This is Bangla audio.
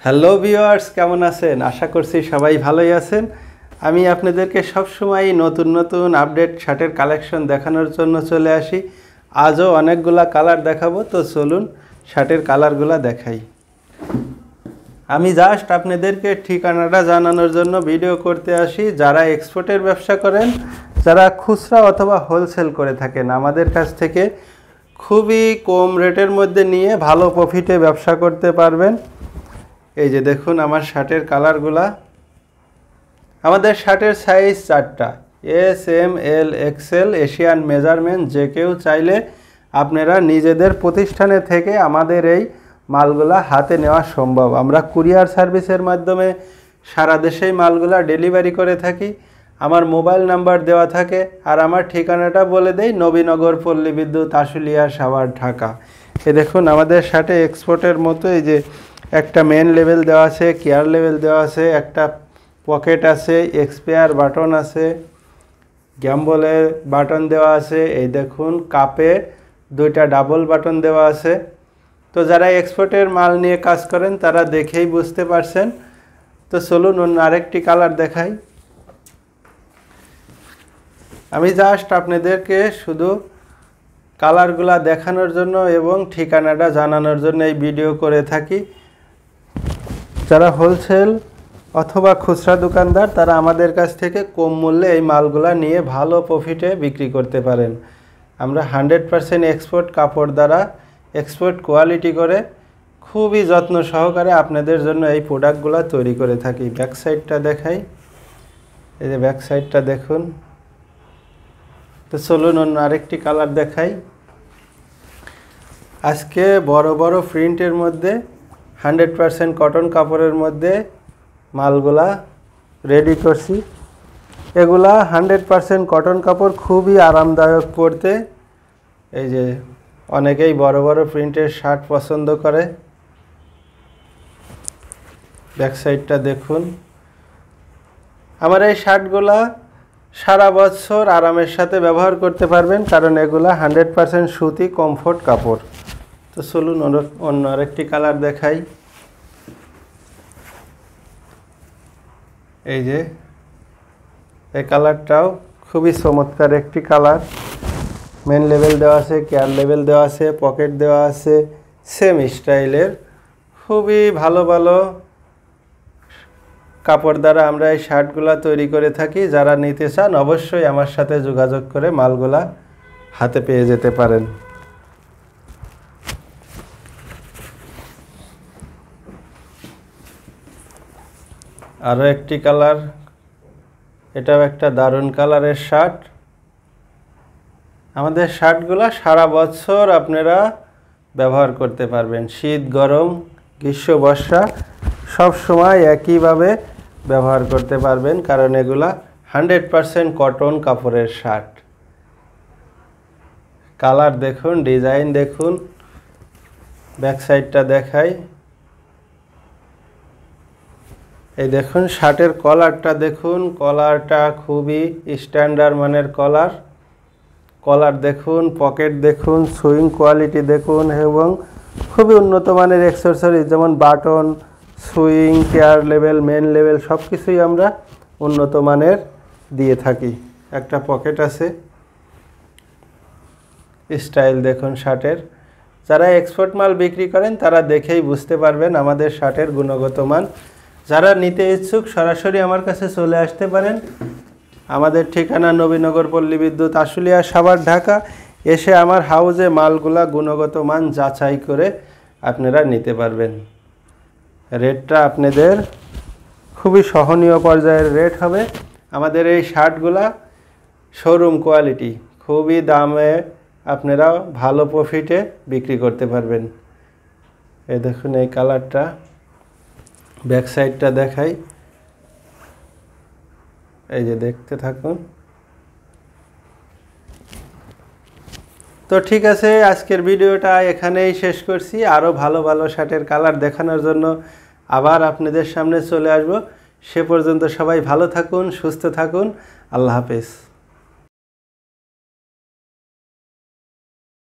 হ্যালো ভিউয়ার্স, কেমন আছেন? আশা করছি সবাই ভালোই আছেন। আমি আপনাদেরকে সবসময় নতুন নতুন আপডেট শার্টের কালেকশন দেখানোর জন্য চলে আসি। আজও অনেকগুলা কালার দেখাবো, তো চলুন শার্টের কালারগুলো দেখাই। আমি জাস্ট আপনাদেরকে ঠিকানাটা জানানোর জন্য ভিডিও করতে আসি। যারা এক্সপোর্টের ব্যবসা করেন, যারা খুচরা অথবা হোলসেল করে থাকেন, আমাদের কাছ থেকে খুবই কম রেটের মধ্যে নিয়ে ভালো প্রফিটে ব্যবসা করতে পারবেন। এই যে দেখুন আমার শার্টের কালারগুলা। আমাদের শার্টের সাইজ 4টা, এস, এম, এল, এক্সেল, এশিয়ান মেজারমেন্ট। যে কেউ চাইলে আপনারা নিজেদের প্রতিষ্ঠানে থেকে আমাদের এই মালগুলা হাতে নেওয়া সম্ভব। আমরা কুরিয়ার সার্ভিসের মাধ্যমে সারা দেশেই মালগুলা ডেলিভারি করে থাকি। আমার মোবাইল নাম্বার দেওয়া থাকে, আর আমার ঠিকানাটা বলে দেই, নবীনগর, পল্লী বিদ্যুৎ, আশুলিয়া, সাভার, ঢাকা। এই দেখুন আমাদের শার্টে এক্সপোর্টের মতো এই যে একটা মেন লেভেল দেওয়া আছে, কেয়ার লেভেল দেওয়া আছে, একটা পকেট আছে, এক্সপায়ার বাটন আছে, গ্যাম্বলের বাটন দেওয়া আছে। এই দেখুন কাপে 2টা ডাবল বাটন দেওয়া আছে। তো যারা এক্সপোর্টের মাল নিয়ে কাজ করেন তারা দেখেই বুঝতে পারছেন। তো চলুন অন্য আরেকটি কালার দেখাই। আমি জাস্ট আপনাদেরকে শুধু কালারগুলা দেখানোর জন্য এবং ঠিকানাটা জানানোর জন্য এই ভিডিও করে থাকি। যারা হোলসেল অথবা খুচরা দোকানদার, তারা আমাদের কাছ থেকে কম মূল্যে এই মালগুলা নিয়ে ভালো প্রফিটে বিক্রি করতে পারেন। আমরা 100% এক্সপোর্ট কাপড় দ্বারা এক্সপোর্ট কোয়ালিটি করে খুবই যত্ন সহকারে আপনাদের জন্য এই প্রোডাক্টগুলো তৈরি করে থাকি। ব্যাক সাইডটা দেখাই। এই যে ব্যাক সাইডটা দেখুন। তো চলুন অন্য আরেকটি কালার দেখাই। আজকে বড় বড় প্রিন্টের মধ্যে 100% কটন কাপড়ের মধ্যে মালগুলা রেডি করছি। এগুলা 100% কটন কাপড়, খুবই আরামদায়ক পরতে। এই যে অনেকেই বড় বড় প্রিন্টের শার্ট পছন্দ করে। ব্যাক সাইডটা দেখুন। আমার এই শার্টগুলা সারা বছর আরামের সাথে ব্যবহার করতে পারবেন, কারণ এগুলা 100% সুতি কমফোর্ট কাপড়। তো চলুন অন্য আরেকটি কালার দেখাই। এই যে এই কালারটাও খুবই চমৎকার একটি কালার। মেন লেভেল দেওয়া আছে, কেয়ার লেভেল দেওয়া আছে, পকেট দেওয়া আছে, সেম স্টাইলের। খুবই ভালো ভালো কাপড় দ্বারা আমরা এই শার্টগুলা তৈরি করে থাকি। যারা নিতে চান অবশ্যই আমার সাথে যোগাযোগ করে মালগুলা হাতে পেয়ে যেতে পারেন। আরও একটি কালার, এটাও একটা দারুণ কালারের শার্ট। আমাদের শার্টগুলো সারা বছর আপনারা ব্যবহার করতে পারবেন। শীত, গরম, গ্রীষ্ম, বর্ষা সব সময় একইভাবে ব্যবহার করতে পারবেন, কারণ এগুলা 100% কটন কাপড়ের শার্ট। কালার দেখুন, ডিজাইন দেখুন। ব্যাক সাইডটা দেখাই। এই দেখুন শার্টের কলারটা দেখুন। কলারটা খুবই স্ট্যান্ডার্ড মানের কলার। কলার দেখুন, পকেট দেখুন, সুইং কোয়ালিটি দেখুন, এবং খুবই উন্নত মানের অ্যাকসেসরিজ যেমন button, swing, care level, main level সব কিছুই আমরা উন্নত মানের দিয়ে থাকি। একটা পকেট আছে। স্টাইল দেখুন শার্টের। যারা এক্সপোর্ট মাল বিক্রি করেন তারা দেখেই বুঝতে পারবেন আমাদের শার্টের গুণগত মান। যারা নিতে ইচ্ছুক সরাসরি আমার কাছে চলে আসতে পারেন। আমাদের ঠিকানা নবীনগর, পল্লী বিদ্যুৎ, আশুলিয়া, সাভার, ঢাকা। এসে আমার হাউজে মালগুলা গুণগত মান যাচাই করে আপনারা নিতে পারবেন। রেটটা আপনাদের খুবই সহনীয় পর্যায়ের রেট হবে। আমাদের এই শার্টগুলা শোরুম কোয়ালিটি, খুবই দামে আপনারা ভালো প্রফিটে বিক্রি করতে পারবেন। এই দেখুন এই কালারটা। ব্যাক সাইডটা দেখাই। এই যে দেখতে থাকুন। তো ঠিক আছে, আজকের ভিডিওটা এখানেই শেষ করছি। আরও ভালো ভালো শার্টের কালার দেখানোর জন্য আবার আপনাদের সামনে চলে আসব। সে পর্যন্ত সবাই ভালো থাকুন, সুস্থ থাকুন। আল্লাহ হাফেজ।